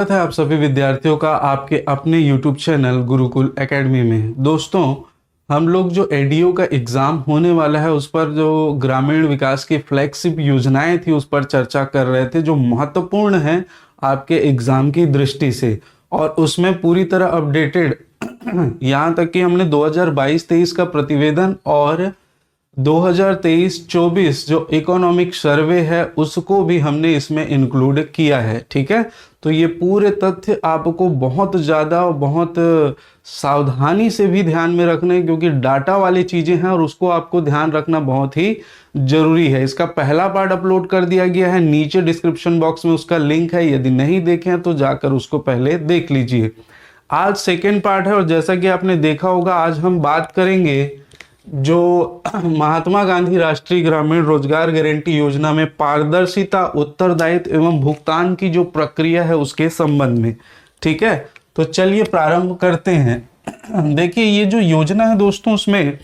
स्वागत है आप सभी विद्यार्थियों का आपके अपने YouTube चैनल गुरुकुल एकेडमी में। दोस्तों, हम लोग जो एडीओ का एग्ज़ाम होने वाला है उस पर जो ग्रामीण विकास की फ्लैगशिप योजनाएं थी उस पर चर्चा कर रहे थे, जो महत्वपूर्ण है आपके एग्ज़ाम की दृष्टि से। और उसमें पूरी तरह अपडेटेड यहाँ तक कि हमने 2022-23 का प्रतिवेदन और 2023-24 जो इकोनॉमिक सर्वे है उसको भी हमने इसमें इंक्लूड किया है। ठीक है, तो ये पूरे तथ्य आपको बहुत ज़्यादा और बहुत सावधानी से भी ध्यान में रखना है, क्योंकि डाटा वाली चीज़ें हैं और उसको आपको ध्यान रखना बहुत ही ज़रूरी है। इसका पहला पार्ट अपलोड कर दिया गया है, नीचे डिस्क्रिप्शन बॉक्स में उसका लिंक है, यदि नहीं देखे हैं तो जाकर उसको पहले देख लीजिए। आज सेकेंड पार्ट है और जैसा कि आपने देखा होगा आज हम बात करेंगे जो महात्मा गांधी राष्ट्रीय ग्रामीण रोजगार गारंटी योजना में पारदर्शिता, उत्तरदायित्व एवं भुगतान की जो प्रक्रिया है उसके संबंध में। ठीक है, तो चलिए प्रारंभ करते हैं। देखिए, ये जो योजना है दोस्तों, उसमें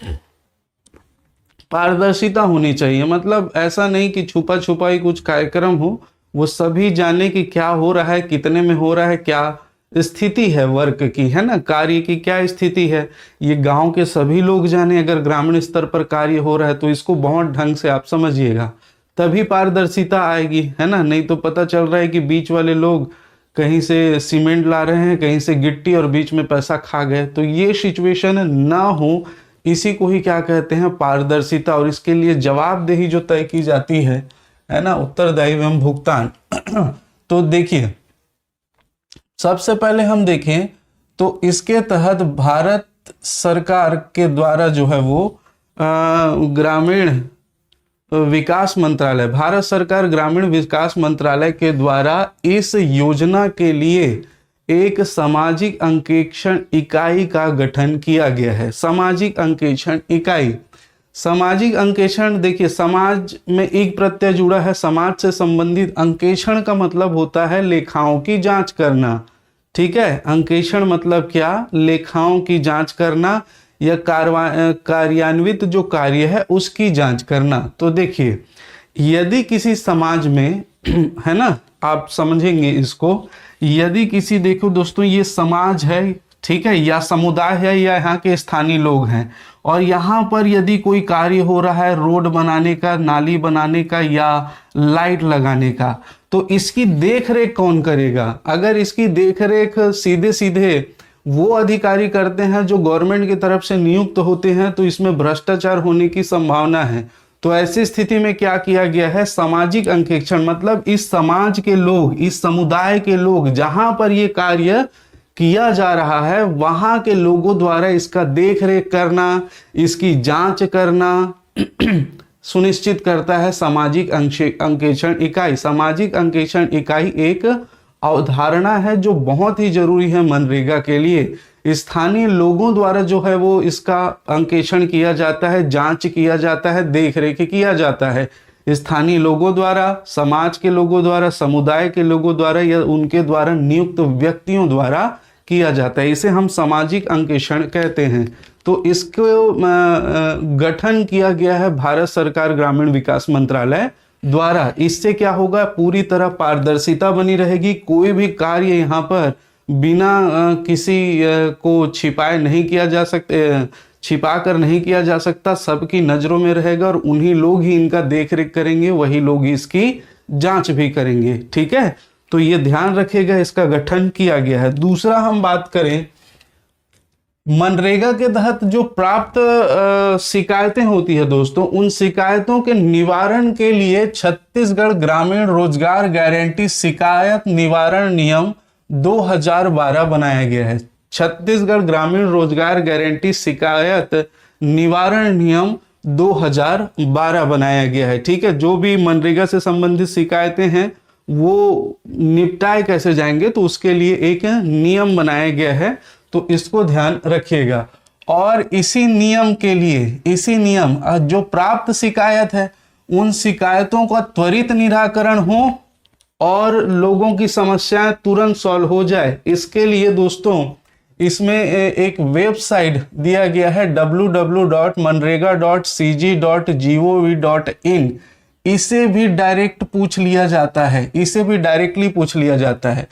पारदर्शिता होनी चाहिए। मतलब ऐसा नहीं कि छुपा छुपा ही कुछ कार्यक्रम हो, वो सभी जाने कि क्या हो रहा है, कितने में हो रहा है, क्या स्थिति है वर्क की, है ना, कार्य की क्या स्थिति है, ये गांव के सभी लोग जाने। अगर ग्रामीण स्तर पर कार्य हो रहा है तो इसको बहुत ढंग से आप समझिएगा, तभी पारदर्शिता आएगी, है ना। नहीं तो पता चल रहा है कि बीच वाले लोग कहीं से सीमेंट ला रहे हैं, कहीं से गिट्टी, और बीच में पैसा खा गए। तो ये सिचुएशन ना हो, इसी को ही क्या कहते हैं, पारदर्शिता। और इसके लिए जवाबदेही जो तय की जाती है ना, उत्तरदायित्व एवं भुगतान। तो देखिए, सबसे पहले हम देखें तो इसके तहत भारत सरकार के द्वारा जो है वो ग्रामीण विकास मंत्रालय, भारत सरकार ग्रामीण विकास मंत्रालय के द्वारा इस योजना के लिए एक सामाजिक अंकेक्षण इकाई का गठन किया गया है। सामाजिक अंकेक्षण इकाई, सामाजिक अंकेक्षण, देखिए समाज में एक प्रत्यय जुड़ा है, समाज से संबंधित। अंकेक्षण का मतलब होता है लेखाओं की जांच करना। ठीक है, अंकेक्षण मतलब क्या, लेखाओं की जांच करना या कार्यान्वित जो कार्य है उसकी जांच करना। तो देखिए, यदि किसी समाज में है ना, आप समझेंगे इसको, यदि किसी, देखो दोस्तों, ये समाज है, ठीक है, या समुदाय है, या यहाँ के स्थानीय लोग हैं, और यहाँ पर यदि कोई कार्य हो रहा है रोड बनाने का, नाली बनाने का या लाइट लगाने का, तो इसकी देखरेख कौन करेगा? अगर इसकी देखरेख सीधे सीधे वो अधिकारी करते हैं जो गवर्नमेंट की तरफ से नियुक्त होते हैं, तो इसमें भ्रष्टाचार होने की संभावना है। तो ऐसी स्थिति में क्या किया गया है, सामाजिक अंकेक्षण, मतलब इस समाज के लोग, इस समुदाय के लोग, जहां पर ये कार्य किया जा रहा है वहां के लोगों द्वारा इसका देखरेख करना, इसकी जांच करना सुनिश्चित करता है सामाजिक अंकेक्षण इकाई। सामाजिक अंकेक्षण इकाई एक अवधारणा है जो बहुत ही जरूरी है मनरेगा के लिए। स्थानीय लोगों द्वारा जो है वो इसका अंकेक्षण किया जाता है, जांच किया जाता है, देखरेख किया जाता है। स्थानीय लोगों द्वारा, समाज के लोगों द्वारा, समुदाय के लोगों द्वारा या उनके द्वारा नियुक्त व्यक्तियों द्वारा किया जाता है। इसे हम सामाजिक अंकेक्षण कहते हैं। तो इसको गठन किया गया है भारत सरकार ग्रामीण विकास मंत्रालय द्वारा। इससे क्या होगा, पूरी तरह पारदर्शिता बनी रहेगी। कोई भी कार्य यहाँ पर बिना किसी को छिपाए नहीं किया जा सकता, छिपा कर नहीं किया जा सकता, सबकी नज़रों में रहेगा और उन्हीं लोग ही इनका देखरेख करेंगे, वही लोग इसकी जांच भी करेंगे। ठीक है, तो ये ध्यान रखिएगा, इसका गठन किया गया है। दूसरा हम बात करें, मनरेगा के तहत जो प्राप्त शिकायतें होती है दोस्तों, उन शिकायतों के निवारण के लिए छत्तीसगढ़ ग्रामीण रोजगार गारंटी शिकायत निवारण नियम 2012 बनाया गया है। छत्तीसगढ़ ग्रामीण रोजगार गारंटी शिकायत निवारण नियम 2012 बनाया गया है। ठीक है, जो भी मनरेगा से संबंधित शिकायतें हैं वो निपटाए कैसे जाएंगे, तो उसके लिए एक नियम बनाया गया है, तो इसको ध्यान रखिएगा। और इसी नियम के लिए, इसी नियम जो प्राप्त शिकायत है उन शिकायतों का त्वरित निराकरण हो और लोगों की समस्याएं तुरंत सॉल्व हो जाए, इसके लिए दोस्तों इसमें एक वेबसाइट दिया गया है www.manrega.cg.gov.in। इसे भी डायरेक्ट पूछ लिया जाता है, इसे भी डायरेक्टली पूछ लिया जाता है।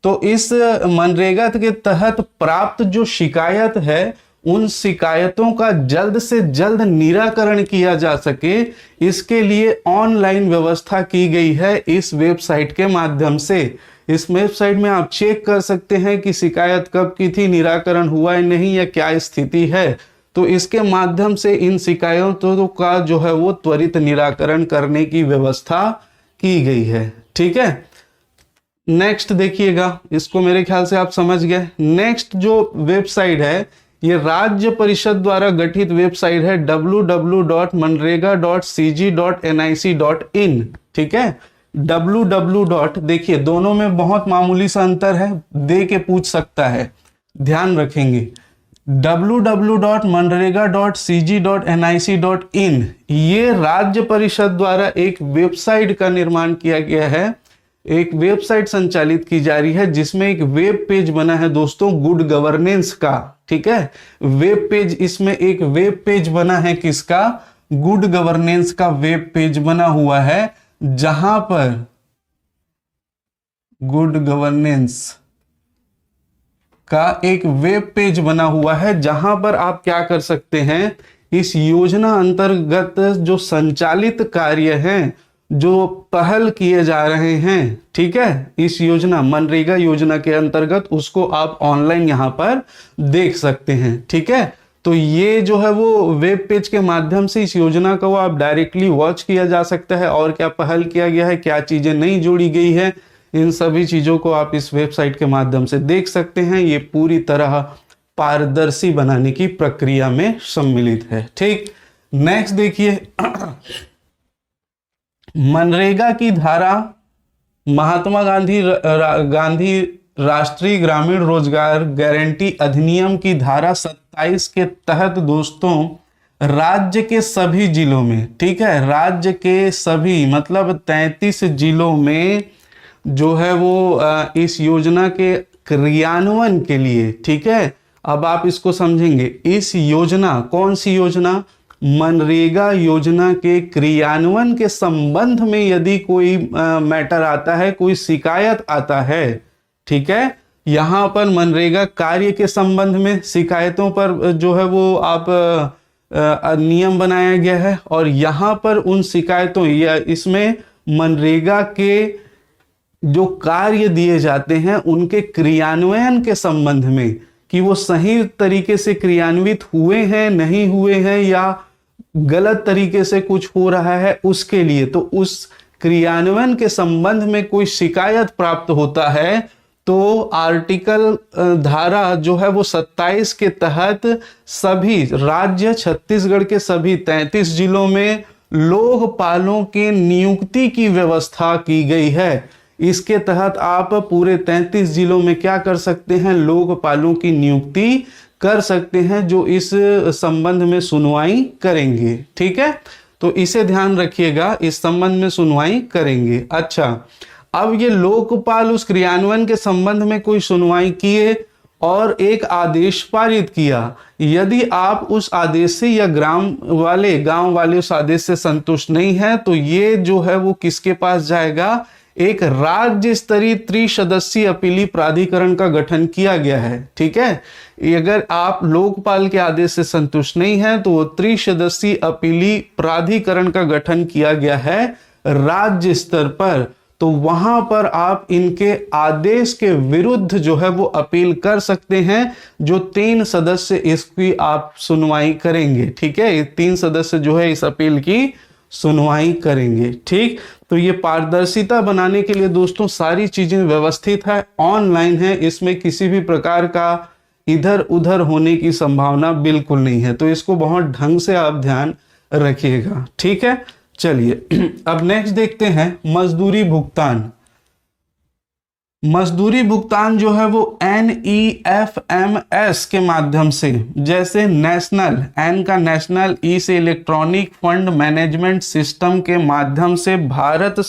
तो इस मनरेगा के तहत प्राप्त जो शिकायत है उन शिकायतों का जल्द से जल्द निराकरण किया जा सके, इसके लिए ऑनलाइन व्यवस्था की गई है इस वेबसाइट के माध्यम से। इस वेबसाइट में आप चेक कर सकते हैं कि शिकायत कब की थी, निराकरण हुआ है नहीं, या क्या स्थिति है। तो इसके माध्यम से इन शिकायतों का जो है वो त्वरित निराकरण करने की व्यवस्था की गई है। ठीक है, नेक्स्ट देखिएगा, इसको मेरे ख्याल से आप समझ गए। नेक्स्ट जो वेबसाइट है ये राज्य परिषद द्वारा गठित वेबसाइट है www.manrega.cg.nic.in। ठीक है, www. देखिए दोनों में बहुत मामूली सा अंतर है, दे के पूछ सकता है, ध्यान रखेंगे। www.manrega.cg.nic.in ये राज्य परिषद द्वारा एक वेबसाइट का निर्माण किया गया है, एक वेबसाइट संचालित की जा रही है जिसमें एक वेब पेज बना है दोस्तों गुड गवर्नेंस का। ठीक है, वेब पेज, इसमें एक वेब पेज बना है किसका, गुड गवर्नेंस का वेब पेज बना हुआ है, जहां पर गुड गवर्नेंस का एक वेब पेज बना हुआ है, जहां पर आप क्या कर सकते हैं, इस योजना अंतर्गत जो संचालित कार्य हैं, जो पहल किए जा रहे हैं, ठीक है, इस योजना मनरेगा योजना के अंतर्गत, उसको आप ऑनलाइन यहां पर देख सकते हैं। ठीक है, तो ये जो है वो वेब पेज के माध्यम से इस योजना को आप डायरेक्टली वॉच किया जा सकता है, और क्या पहल किया गया है, क्या चीजें नहीं जोड़ी गई है, इन सभी चीजों को आप इस वेबसाइट के माध्यम से देख सकते हैं। ये पूरी तरह पारदर्शी बनाने की प्रक्रिया में सम्मिलित है। ठीक, नेक्स्ट देखिए, मनरेगा की धारा महात्मा गांधी राष्ट्रीय ग्रामीण रोजगार गारंटी अधिनियम की धारा 27 के तहत दोस्तों राज्य के सभी जिलों में, ठीक है, राज्य के सभी मतलब 33 जिलों में जो है वो इस योजना के क्रियान्वयन के लिए, ठीक है, अब आप इसको समझेंगे, इस योजना, कौन सी योजना, मनरेगा योजना के क्रियान्वयन के संबंध में यदि कोई मैटर आता है, कोई शिकायत आता है, ठीक है, यहां पर मनरेगा कार्य के संबंध में शिकायतों पर जो है वो आप नियम बनाया गया है, और यहां पर उन शिकायतों या इसमें मनरेगा के जो कार्य दिए जाते हैं उनके क्रियान्वयन के संबंध में, कि वो सही तरीके से क्रियान्वित हुए हैं, नहीं हुए हैं, या गलत तरीके से कुछ हो रहा है, उसके लिए, तो उस क्रियान्वयन के संबंध में कोई शिकायत प्राप्त होता है तो आर्टिकल धारा जो है वो 27 के तहत सभी राज्य, छत्तीसगढ़ के सभी 33 जिलों में लोकपालों के नियुक्ति की व्यवस्था की गई है। इसके तहत आप पूरे 33 जिलों में क्या कर सकते हैं, लोकपालों की नियुक्ति कर सकते हैं, जो इस संबंध में सुनवाई करेंगे। ठीक है, तो इसे ध्यान रखिएगा, इस संबंध में सुनवाई करेंगे। अच्छा, अब ये लोकपाल उस क्रियान्वयन के संबंध में कोई सुनवाई किए और एक आदेश पारित किया, यदि आप उस आदेश से या गांव वाले उस आदेश से संतुष्ट नहीं है, तो ये जो है वो किसके पास जाएगा, एक राज्य स्तरीय त्रिसदस्यीय अपीली प्राधिकरण का गठन किया गया है। ठीक है, अगर आप लोकपाल के आदेश से संतुष्ट नहीं है तो वो त्रिसदस्यीय अपीली प्राधिकरण का गठन किया गया है राज्य स्तर पर, तो वहां पर आप इनके आदेश के विरुद्ध जो है वो अपील कर सकते हैं, जो 3 सदस्य इसकी आप सुनवाई करेंगे। ठीक है, 3 सदस्य जो है इस अपील की सुनवाई करेंगे। ठीक, तो ये पारदर्शिता बनाने के लिए दोस्तों सारी चीजें व्यवस्थित है, ऑनलाइन है, इसमें किसी भी प्रकार का इधर उधर होने की संभावना बिल्कुल नहीं है, तो इसको बहुत ढंग से आप ध्यान रखिएगा। ठीक है, चलिए अब नेक्स्ट देखते हैं मजदूरी भुगतान। मजदूरी भुगतान जो है वो NEFMS के माध्यम से, जैसे नेशनल, एन का नेशनल, ई से इलेक्ट्रॉनिक फंड मैनेजमेंट सिस्टम के माध्यम से भारत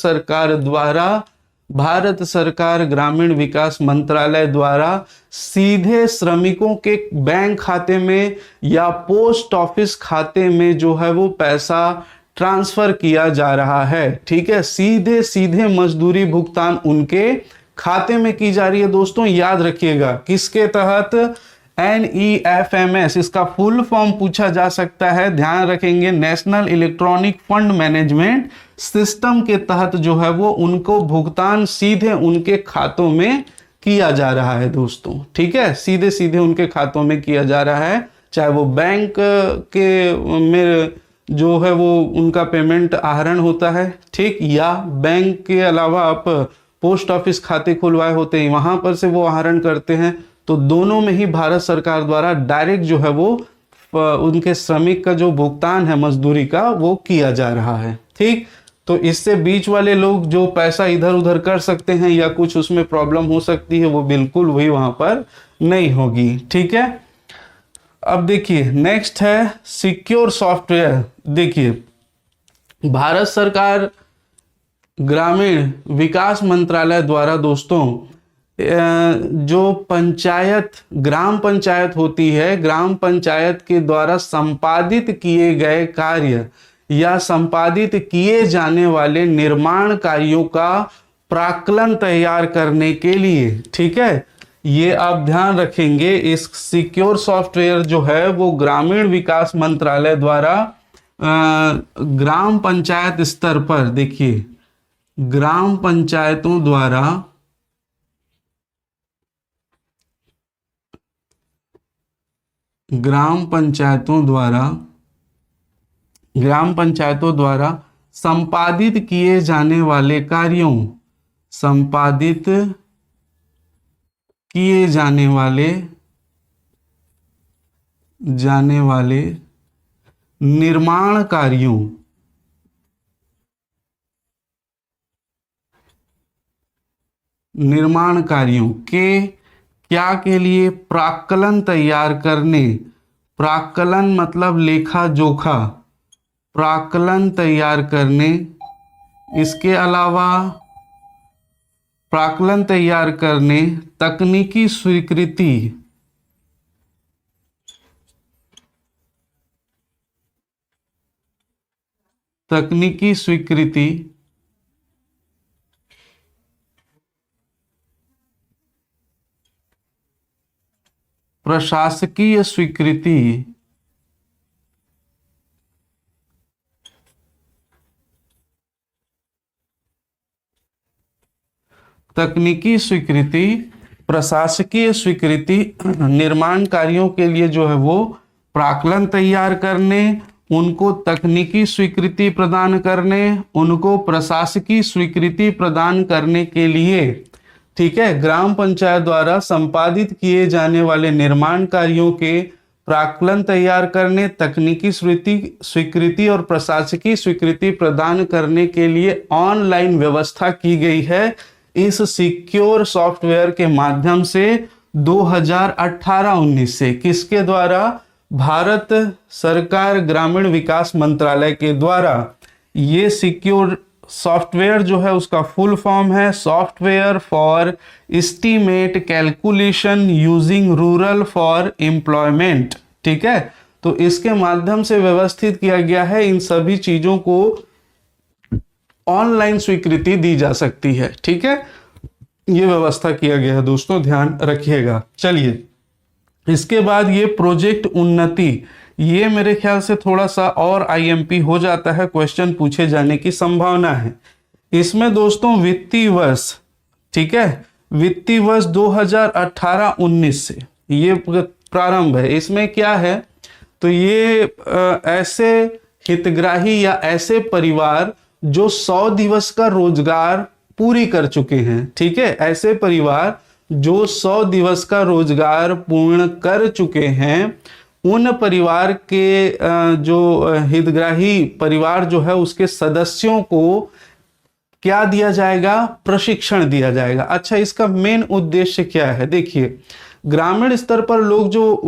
सरकार ग्रामीण विकास मंत्रालय द्वारा सीधे श्रमिकों के बैंक खाते में या पोस्ट ऑफिस खाते में जो है वो पैसा ट्रांसफर किया जा रहा है। ठीक है, सीधे मजदूरी भुगतान उनके खाते में की जा रही है दोस्तों, याद रखिएगा। किसके तहत? NEFMS, इसका फुल फॉर्म पूछा जा सकता है, ध्यान रखेंगे। National electronic fund management system के तहत जो है वो उनको भुगतान सीधे उनके खातों में किया जा रहा है दोस्तों, ठीक है, सीधे सीधे उनके खातों में किया जा रहा है, चाहे वो बैंक के में जो है वो उनका पेमेंट आहरण होता है, ठीक, या बैंक के अलावा आप पोस्ट ऑफिस खाते खुलवाए होते हैं, वहां पर से वो आहरण करते हैं, तो दोनों में ही भारत सरकार द्वारा डायरेक्ट जो है वो उनके श्रमिक का जो भुगतान है मजदूरी का वो किया जा रहा है, ठीक। तो इससे बीच वाले लोग जो पैसा इधर उधर कर सकते हैं या कुछ उसमें प्रॉब्लम हो सकती है, वो बिल्कुल वही वहां पर नहीं होगी, ठीक है। अब देखिए नेक्स्ट है सिक्योर सॉफ्टवेयर। देखिए भारत सरकार ग्रामीण विकास मंत्रालय द्वारा दोस्तों जो पंचायत, ग्राम पंचायत होती है, ग्राम पंचायत के द्वारा संपादित किए गए कार्य या संपादित किए जाने वाले निर्माण कार्यों का प्राक्कलन तैयार करने के लिए, ठीक है, ये आप ध्यान रखेंगे। इस सिक्योर सॉफ्टवेयर जो है वो ग्रामीण विकास मंत्रालय द्वारा ग्राम पंचायत स्तर पर, देखिए ग्राम पंचायतों द्वारा ग्राम पंचायतों द्वारा संपादित किए जाने वाले कार्यों, संपादित किए जाने वाले निर्माण कार्यों के क्या के लिए? प्राक्कलन तैयार करने, प्राक्कलन मतलब लेखा जोखा, प्राक्कलन तैयार करने, इसके अलावा प्राक्कलन तैयार करने, तकनीकी स्वीकृति, तकनीकी स्वीकृति, प्रशासकीय स्वीकृति, तकनीकी स्वीकृति, प्रशासकीय स्वीकृति, निर्माण कार्यों के लिए जो है वो प्राक्कलन तैयार करने, उनको तकनीकी स्वीकृति प्रदान करने, उनको प्रशासकीय स्वीकृति प्रदान करने के लिए, ठीक है, ग्राम पंचायत द्वारा संपादित किए जाने वाले निर्माण कार्यों के प्राक्कलन तैयार करने, तकनीकी स्वीकृति और प्रशासकीय स्वीकृति प्रदान करने के लिए ऑनलाइन व्यवस्था की गई है इस सिक्योर सॉफ्टवेयर के माध्यम से 2018-19 से। किसके द्वारा? भारत सरकार ग्रामीण विकास मंत्रालय के द्वारा। ये सिक्योर सॉफ्टवेयर जो है उसका फुल फॉर्म है software for estimate calculation using rural for employment, ठीक है। तो इसके माध्यम से व्यवस्थित किया गया है, इन सभी चीजों को ऑनलाइन स्वीकृति दी जा सकती है, ठीक है, ये व्यवस्था किया गया है दोस्तों, ध्यान रखिएगा। चलिए इसके बाद ये प्रोजेक्ट उन्नति, ये मेरे ख्याल से थोड़ा सा और IMP हो जाता है, क्वेश्चन पूछे जाने की संभावना है। इसमें दोस्तों वित्तीय वर्ष, ठीक है, वित्तीय वर्ष 2018-19 से ये प्रारंभ है। इसमें क्या है? तो ये ऐसे हितग्राही या ऐसे परिवार जो 100 दिवस का रोजगार पूरी कर चुके हैं, ठीक है, ऐसे परिवार जो 100 दिवस का रोजगार पूर्ण कर चुके हैं, उन परिवार के जो हितग्राही परिवार जो है उसके सदस्यों को क्या दिया जाएगा? प्रशिक्षण दिया जाएगा। अच्छा, इसका मेन उद्देश्य क्या है? देखिए ग्रामीण स्तर पर लोग जो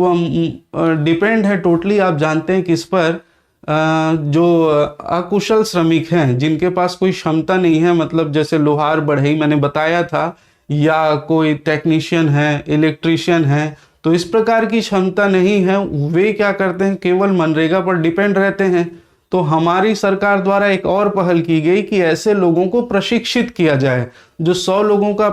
डिपेंड है टोटली, आप जानते हैं किस पर, जो अकुशल श्रमिक हैं, जिनके पास कोई क्षमता नहीं है, मतलब जैसे लोहार बढ़ई मैंने बताया था, या कोई टेक्नीशियन है, इलेक्ट्रीशियन है, तो इस प्रकार की क्षमता नहीं है, वे क्या करते हैं? केवल मनरेगा पर डिपेंड रहते हैं। तो हमारी सरकार द्वारा एक और पहल की गई कि ऐसे लोगों को प्रशिक्षित किया जाए जो 100 लोगों का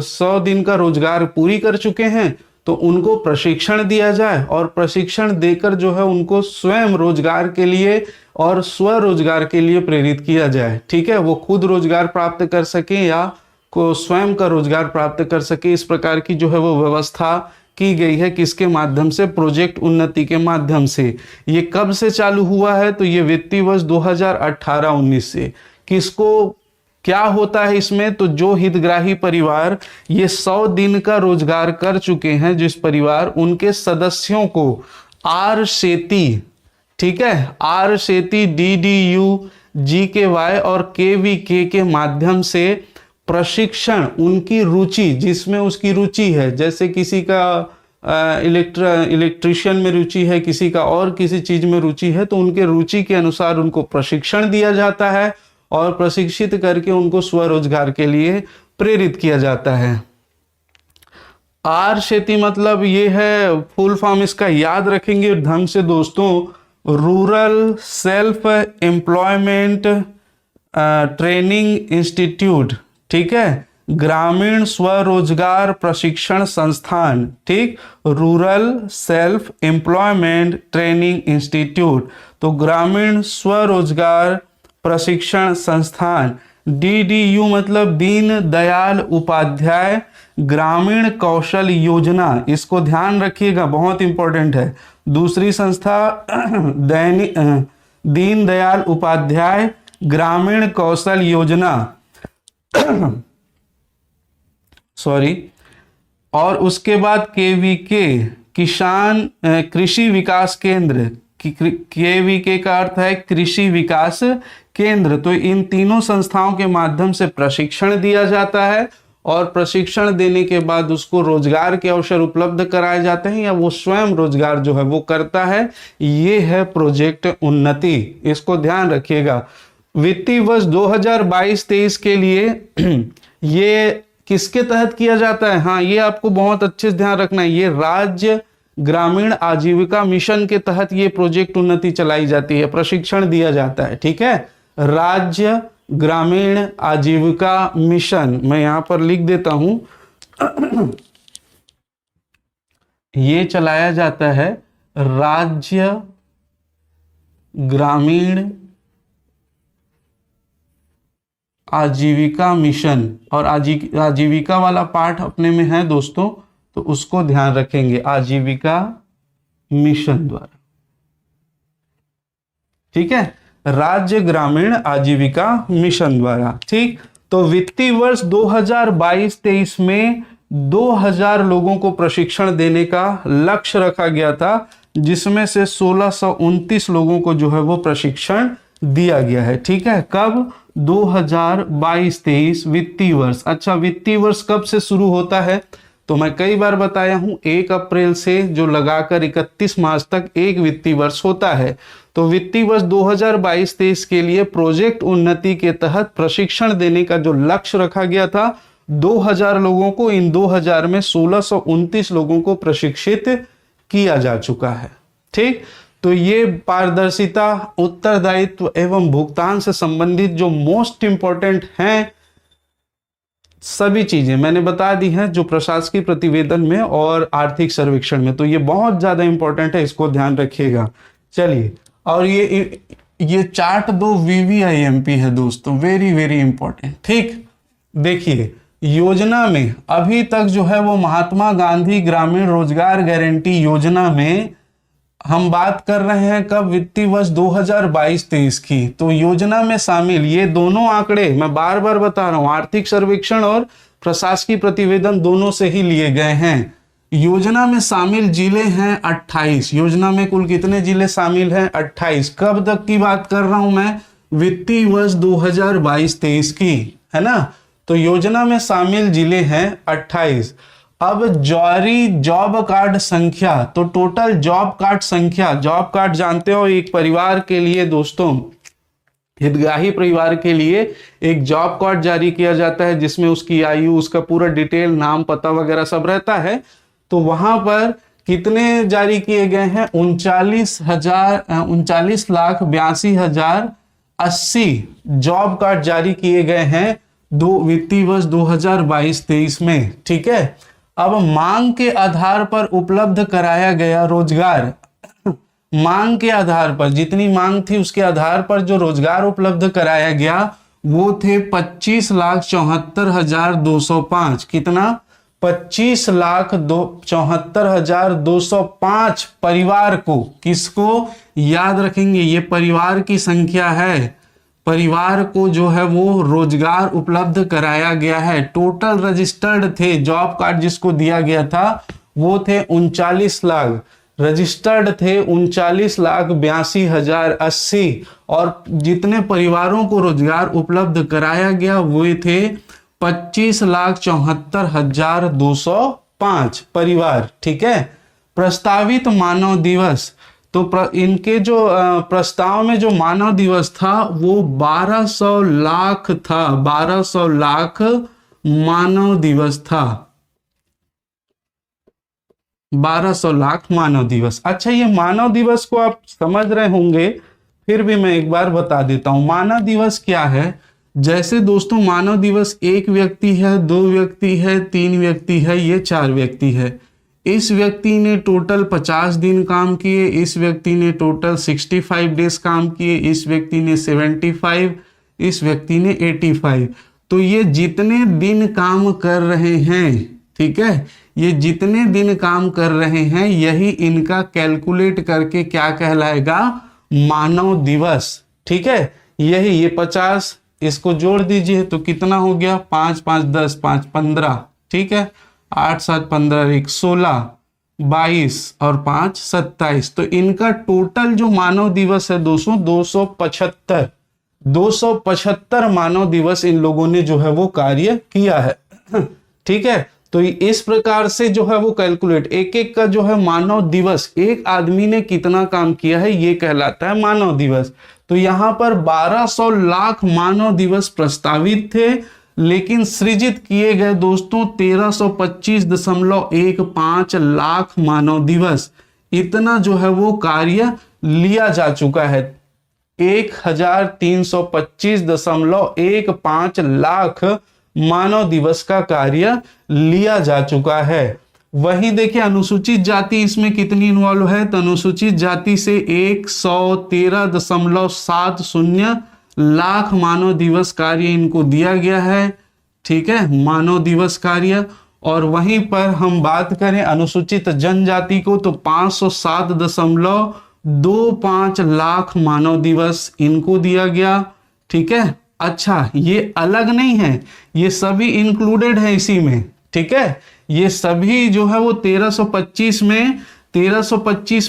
100 दिन का रोजगार पूरी कर चुके हैं, तो उनको प्रशिक्षण दिया जाए और प्रशिक्षण देकर जो है उनको स्वयं रोजगार के लिए और स्वरोजगार के लिए प्रेरित किया जाए। ठीक है, वो खुद रोजगार प्राप्त कर सके या को स्वयं का रोजगार प्राप्त कर सके, इस प्रकार की जो है वो व्यवस्था की गई है। किसके माध्यम से? प्रोजेक्ट उन्नति के माध्यम से। ये कब से चालू हुआ है? तो ये वित्तीय वर्ष 2018-19 से। किसको क्या होता है इसमें? तो जो हितग्राही परिवार ये 100 दिन का रोजगार कर चुके हैं, जिस परिवार, उनके सदस्यों को आर सेती, ठीक है, आर सेती, DDU, GKY और KVK के माध्यम से प्रशिक्षण, उनकी रुचि, जिसमें उसकी रुचि है, जैसे किसी का इलेक्ट्रिशियन में रुचि है, किसी का और किसी चीज में रुचि है, तो उनके रुचि के अनुसार उनको प्रशिक्षण दिया जाता है और प्रशिक्षित करके उनको स्वरोजगार के लिए प्रेरित किया जाता है। आर शेती मतलब ये है, फुल फॉर्म इसका याद रखेंगे ढंग से दोस्तों, rural self employment training institute. ठीक है, ग्रामीण स्वरोजगार प्रशिक्षण संस्थान। ठीक, rural self employment training institute, तो ग्रामीण स्वरोजगार प्रशिक्षण संस्थान। DDU मतलब दीन दयाल उपाध्याय ग्रामीण कौशल योजना, इसको ध्यान रखिएगा, बहुत इंपॉर्टेंट है। दूसरी संस्था दीन दयाल उपाध्याय ग्रामीण कौशल योजना सॉरी, और उसके बाद KVK किसान कृषि विकास केंद्र। KVK का अर्थ है कृषि विकास केंद्र। तो इन तीनों संस्थाओं के माध्यम से प्रशिक्षण दिया जाता है और प्रशिक्षण देने के बाद उसको रोजगार के अवसर उपलब्ध कराए जाते हैं या वो स्वयं रोजगार जो है वो करता है। ये है प्रोजेक्ट उन्नति, इसको ध्यान रखिएगा। वित्तीय वर्ष 2022-23 के लिए ये किसके तहत किया जाता है? हाँ, ये आपको बहुत अच्छे से ध्यान रखना है। ये राज्य ग्रामीण आजीविका मिशन के तहत ये प्रोजेक्ट उन्नति चलाई जाती है, प्रशिक्षण दिया जाता है। ठीक है, राज्य ग्रामीण आजीविका मिशन, मैं यहां पर लिख देता हूं ये चलाया जाता है राज्य ग्रामीण आजीविका मिशन, और आजीविका वाला पार्ट अपने में है दोस्तों, तो उसको ध्यान रखेंगे, आजीविका मिशन द्वारा। ठीक है, राज्य ग्रामीण आजीविका मिशन द्वारा। ठीक, तो वित्तीय वर्ष 2022-23 में 2000 लोगों को प्रशिक्षण देने का लक्ष्य रखा गया था, जिसमें से 1629 लोगों को जो है वो प्रशिक्षण दिया गया है। ठीक है, कब? 2022-23 वित्तीय वर्ष। अच्छा, वित्तीय वर्ष कब से शुरू होता है? तो मैं कई बार बताया हूं, 1 अप्रैल से जो लगाकर 31 मार्च तक एक वित्तीय वर्ष होता है। तो वित्तीय वर्ष 2022-23 के लिए प्रोजेक्ट उन्नति के तहत प्रशिक्षण देने का जो लक्ष्य रखा गया था 2000 लोगों को, इन 2000 में 1629 लोगों को प्रशिक्षित किया जा चुका है। ठीक, तो ये पारदर्शिता, उत्तरदायित्व एवं भुगतान से संबंधित जो मोस्ट इंपॉर्टेंट हैं सभी चीजें मैंने बता दी हैं, जो प्रशासकीय प्रतिवेदन में और आर्थिक सर्वेक्षण में। तो ये बहुत ज्यादा इंपॉर्टेंट है, इसको ध्यान रखिएगा। चलिए, और ये चार्ट 2 VVIMP है दोस्तों, वेरी वेरी इंपॉर्टेंट। ठीक, देखिए, योजना में अभी तक जो है वो महात्मा गांधी ग्रामीण रोजगार गारंटी योजना में हम बात कर रहे हैं कब? वित्तीय वर्ष 2022-23 की। तो योजना में शामिल ये दोनों आंकड़े मैं बार बार बता रहा हूं, आर्थिक सर्वेक्षण और प्रशासकीय प्रतिवेदन दोनों से ही लिए गए हैं। योजना में शामिल जिले हैं 28। योजना में कुल कितने जिले शामिल हैं? 28। कब तक की बात कर रहा हूं मैं? वित्तीय वर्ष 2022-23 की, है ना। तो योजना में शामिल जिले हैं 28। अब जारी जॉब कार्ड संख्या, तो टोटल जॉब कार्ड संख्या, जॉब कार्ड जानते हो एक परिवार के लिए दोस्तों, हितग्राही परिवार के लिए एक जॉब कार्ड जारी किया जाता है, जिसमें उसकी आयु, उसका पूरा डिटेल, नाम, पता वगैरह सब रहता है। तो वहां पर कितने जारी किए गए हैं? 39,82,80 जॉब कार्ड जारी किए गए हैं वित्तीय वर्ष 2022-23 में। ठीक है, अब मांग के आधार पर उपलब्ध कराया गया रोजगार, मांग के आधार पर, जितनी मांग थी उसके आधार पर जो रोजगार उपलब्ध कराया गया वो थे 25,74,205। कितना? 25,74,205 परिवार को। किसको? याद रखेंगे, ये परिवार की संख्या है। परिवार को जो है वो रोजगार उपलब्ध कराया गया है। टोटल रजिस्टर्ड थे, जॉब कार्ड जिसको दिया गया था वो थे 39 लाख, रजिस्टर्ड थे 39,82,080, और जितने परिवारों को रोजगार उपलब्ध कराया गया वो थे 25,74,205 परिवार। ठीक है। प्रस्तावित मानव दिवस, तो इनके जो प्रस्ताव में जो मानव दिवस था वो 1200 लाख था, 1200 लाख मानव दिवस था, 1200 लाख मानव दिवस। अच्छा, ये मानव दिवस को आप समझ रहे होंगे, फिर भी मैं एक बार बता देता हूं मानव दिवस क्या है। जैसे दोस्तों मानव दिवस एक व्यक्ति है, दो व्यक्ति है, तीन व्यक्ति है, ये चार व्यक्ति है। इस व्यक्ति ने टोटल 50 दिन काम किए, इस व्यक्ति ने टोटल 65 डेज काम किए, इस व्यक्ति ने 75, इस व्यक्ति ने 85। तो ये जितने दिन काम कर रहे हैं, ठीक है, ये जितने दिन काम कर रहे हैं यही इनका कैलकुलेट करके क्या कहलाएगा? मानव दिवस। ठीक है, यही ये 50 इसको जोड़ दीजिए तो कितना हो गया? 5 5 10 5 15, ठीक है, 8 7 15 1 16 22 और 5 27। तो इनका टोटल जो मानव दिवस है दोस्तों 275 मानव दिवस इन लोगों ने जो है वो कार्य किया है। ठीक है, तो इस प्रकार से जो है वो कैलकुलेट, एक एक का जो है मानव दिवस, एक आदमी ने कितना काम किया है ये कहलाता है मानव दिवस। तो यहां पर 1200 लाख मानव दिवस प्रस्तावित थे, लेकिन सृजित किए गए दोस्तों 1325.15 लाख मानव दिवस। इतना जो है वो कार्य लिया जा चुका है। 1325.15 लाख मानव दिवस का कार्य लिया जा चुका है। वहीं देखिए अनुसूचित जाति इसमें कितनी इन्वॉल्व है, तो अनुसूचित जाति से 113.70 लाख मानव दिवस कार्य इनको दिया गया है। ठीक है, मानव दिवस कार्य। और वहीं पर हम बात करें अनुसूचित जनजाति को तो 507.25 लाख मानव दिवस इनको दिया गया। ठीक है, अच्छा ये अलग नहीं है, ये सभी इंक्लूडेड है इसी में। ठीक है, ये सभी जो है वो 1325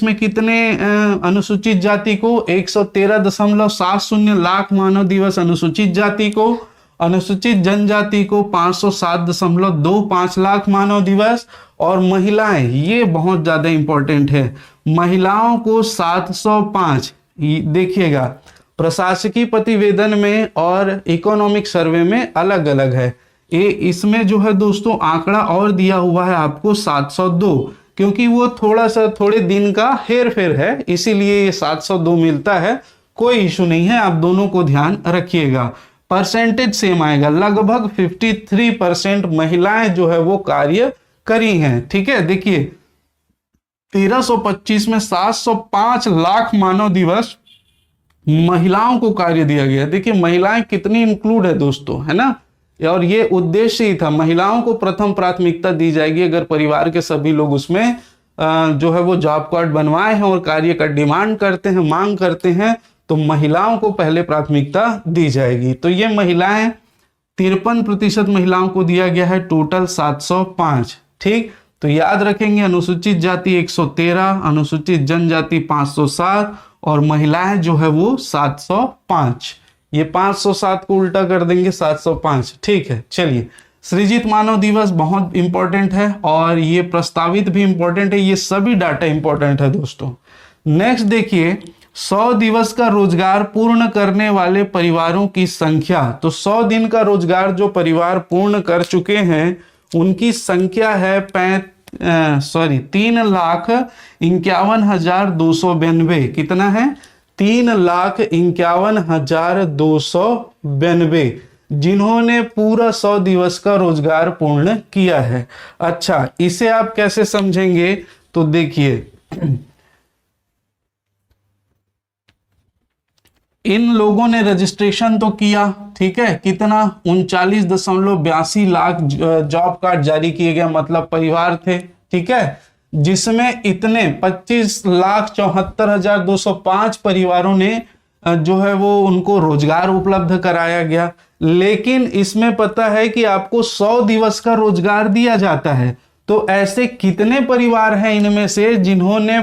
में कितने अनुसूचित जाति को? 113.70 लाख मानव दिवस अनुसूचित जाति को, अनुसूचित जनजाति को 507.25 लाख मानव दिवस, और महिलाएं, ये बहुत ज्यादा इंपॉर्टेंट है, महिलाओं को 705। देखिएगा प्रशासकीय प्रतिवेदन में और इकोनॉमिक सर्वे में अलग अलग है। ये इसमें जो है दोस्तों आंकड़ा और दिया हुआ है आपको 702, क्योंकि वो थोड़े दिन का हेर फेर है, इसीलिए ये 702 मिलता है। कोई इशू नहीं है, आप दोनों को ध्यान रखिएगा। परसेंटेज सेम आएगा, लगभग 53% महिलाएं जो है वो कार्य करी हैं। ठीक है, देखिए 1325 में 705 लाख मानव दिवस महिलाओं को कार्य दिया गया। देखिए महिलाएं कितनी इंक्लूड है दोस्तों, है ना, और ये उद्देश्य ही था, महिलाओं को प्रथम प्राथमिकता दी जाएगी। अगर परिवार के सभी लोग उसमें जो है वो जॉब कार्ड बनवाए हैं और कार्य का डिमांड करते हैं, मांग करते हैं, तो महिलाओं को पहले प्राथमिकता दी जाएगी। तो ये महिलाएं 53% महिलाओं को दिया गया है, टोटल 705। ठीक, तो याद रखेंगे अनुसूचित जाति 113, अनुसूचित जनजाति 507 और महिलाएं जो है वो 705। ये 507 को उल्टा कर देंगे 705। ठीक है, चलिए सृजित मानव दिवस बहुत इंपॉर्टेंट है और ये प्रस्तावित भी इंपॉर्टेंट है, ये सभी डाटा इंपॉर्टेंट है दोस्तों। नेक्स्ट देखिए 100 दिवस का रोजगार पूर्ण करने वाले परिवारों की संख्या। तो 100 दिन का रोजगार जो परिवार पूर्ण कर चुके हैं उनकी संख्या है 3,51,292। कितना है? 3,51,292 जिन्होंने पूरा 100 दिवस का रोजगार पूर्ण किया है। अच्छा, इसे आप कैसे समझेंगे? तो देखिए, इन लोगों ने रजिस्ट्रेशन तो किया, ठीक है, कितना? 39.82 लाख जॉब कार्ड जारी किए गए, मतलब परिवार थे, ठीक है, जिसमें इतने 25,74,205 परिवारों ने जो है वो उनको रोजगार उपलब्ध कराया गया। लेकिन इसमें पता है कि आपको 100 दिवस का रोजगार दिया जाता है। तो ऐसे कितने परिवार हैं इनमें से जिन्होंने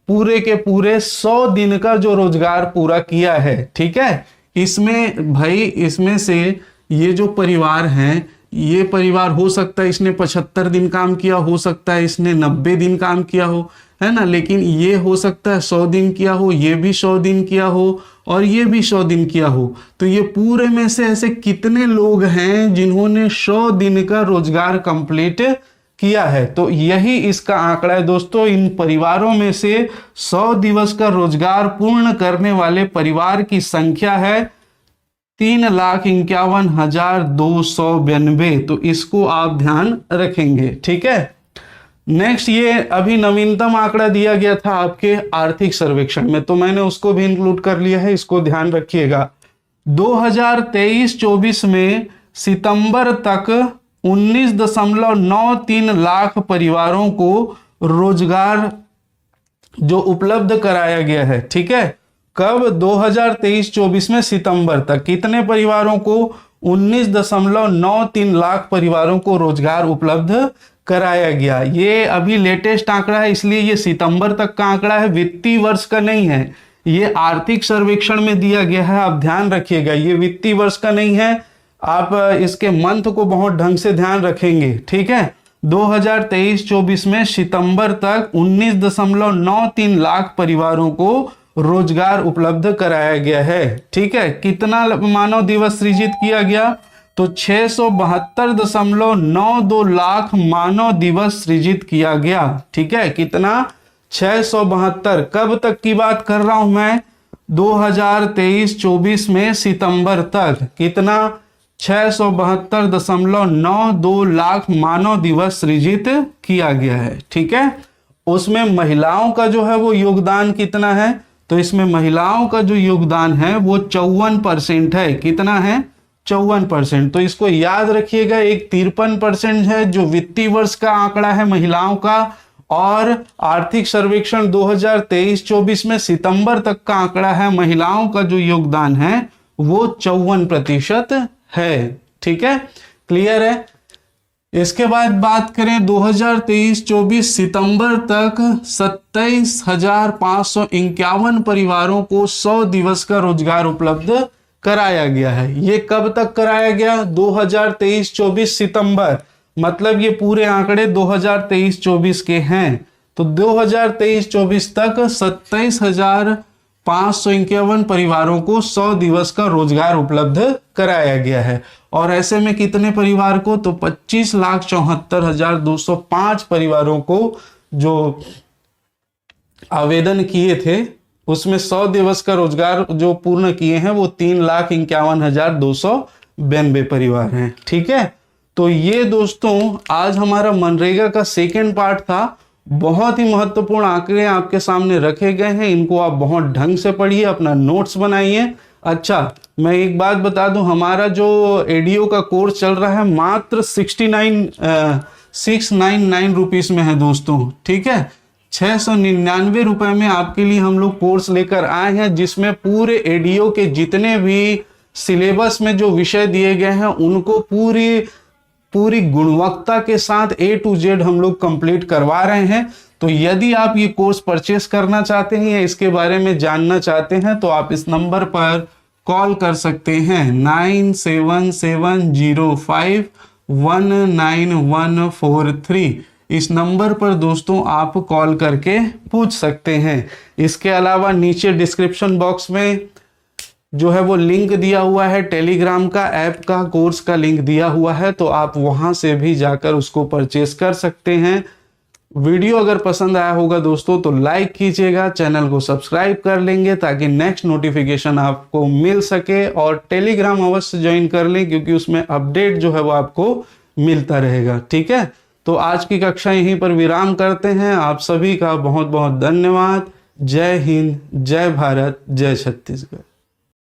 पूरे के पूरे 100 दिन का जो रोजगार पूरा किया है? ठीक है, इसमें भाई, इसमें से ये जो परिवार हैं, ये परिवार हो सकता है इसने 75 दिन काम किया, हो सकता है इसने 90 दिन काम किया हो, है ना, लेकिन ये हो सकता है 100 दिन किया हो, ये भी 100 दिन किया हो, और ये भी 100 दिन किया हो। तो ये पूरे में से ऐसे कितने लोग हैं जिन्होंने 100 दिन का रोजगार कंप्लीट किया है? तो यही इसका आंकड़ा है दोस्तों। इन परिवारों में से 100 दिवस का रोजगार पूर्ण करने वाले परिवार की संख्या है 3,51,292। तो इसको आप ध्यान रखेंगे, ठीक है। नेक्स्ट, ये अभी नवीनतम आंकड़ा दिया गया था आपके आर्थिक सर्वेक्षण में, तो मैंने उसको भी इंक्लूड कर लिया है, इसको ध्यान रखिएगा। 2023-24 में सितंबर तक 19.93 लाख परिवारों को रोजगार जो उपलब्ध कराया गया है, ठीक है। कब? 2023-24 में सितंबर तक कितने परिवारों को? 19.93 लाख परिवारों को रोजगार उपलब्ध कराया गया। ये अभी लेटेस्ट आंकड़ा है, इसलिए ये सितंबर तक का आंकड़ा है, वित्तीय वर्ष का नहीं है। ये आर्थिक सर्वेक्षण में दिया गया है, आप ध्यान रखिएगा, ये वित्तीय वर्ष का नहीं है। आप इसके मंथ को बहुत ढंग से ध्यान रखेंगे, ठीक है। 2023-24 में सितंबर तक 19.93 लाख परिवारों को रोजगार उपलब्ध कराया गया है, ठीक है। कितना मानव दिवस सृजित किया गया? तो 672.92 लाख मानव दिवस सृजित किया गया, ठीक है। कितना? 672। कब तक की बात कर रहा हूं मैं? 2023-24 में सितंबर तक। कितना? 672.92 लाख मानव दिवस सृजित किया गया है, ठीक है। उसमें महिलाओं का जो है वो योगदान कितना है? तो इसमें महिलाओं का जो योगदान है वो 54% है। कितना है? 54%। तो इसको याद रखिएगा, एक 53% है जो वित्तीय वर्ष का आंकड़ा है महिलाओं का, और आर्थिक सर्वेक्षण 2023-24 में सितंबर तक का आंकड़ा है महिलाओं का जो योगदान है वो 54% है, ठीक है। क्लियर है? इसके बाद बात करें 2023-24 सितंबर तक 27,551 परिवारों को 100 दिवस का रोजगार उपलब्ध कराया गया है। ये कब तक कराया गया? 2023-24 सितंबर, मतलब ये पूरे आंकड़े 2023-24 के हैं। तो 2023-24 तक 27,551 परिवारों को 100 दिवस का रोजगार उपलब्ध कराया गया है। और ऐसे में कितने परिवार को? तो 25,74,205 परिवारों को जो आवेदन किए थे उसमें 100 दिवस का रोजगार जो पूर्ण किए हैं वो 3,51,292 परिवार हैं, ठीक है। तो ये दोस्तों आज हमारा मनरेगा का सेकेंड पार्ट था। बहुत ही महत्वपूर्ण आंकड़े आपके सामने रखे गए हैं, इनको आप बहुत ढंग से पढ़िए, अपना नोट्स बनाइए। अच्छा, मैं एक बात बता दूं, हमारा जो एडीओ का कोर्स चल रहा है मात्र 699 रुपीस में है दोस्तों, ठीक है। 699 रुपए में आपके लिए हम लोग कोर्स लेकर आए हैं, जिसमें पूरे एडीओ के जितने भी सिलेबस में जो विषय दिए गए हैं उनको पूरी गुणवत्ता के साथ A to Z हम लोग कंप्लीट करवा रहे हैं। तो यदि आप ये कोर्स परचेस करना चाहते हैं या इसके बारे में जानना चाहते हैं तो आप इस नंबर पर कॉल कर सकते हैं 9770519143। इस नंबर पर दोस्तों आप कॉल करके पूछ सकते हैं। इसके अलावा नीचे डिस्क्रिप्शन बॉक्स में जो है वो लिंक दिया हुआ है, टेलीग्राम का ऐप का कोर्स का लिंक दिया हुआ है, तो आप वहां से भी जाकर उसको परचेस कर सकते हैं। वीडियो अगर पसंद आया होगा दोस्तों तो लाइक कीजिएगा, चैनल को सब्सक्राइब कर लेंगे ताकि नेक्स्ट नोटिफिकेशन आपको मिल सके, और टेलीग्राम अवश्य ज्वाइन कर लें क्योंकि उसमें अपडेट जो है वो आपको मिलता रहेगा। ठीक है, तो आज की कक्षा यहीं पर विराम करते हैं। आप सभी का बहुत बहुत धन्यवाद। जय हिंद, जय भारत, जय छत्तीसगढ़।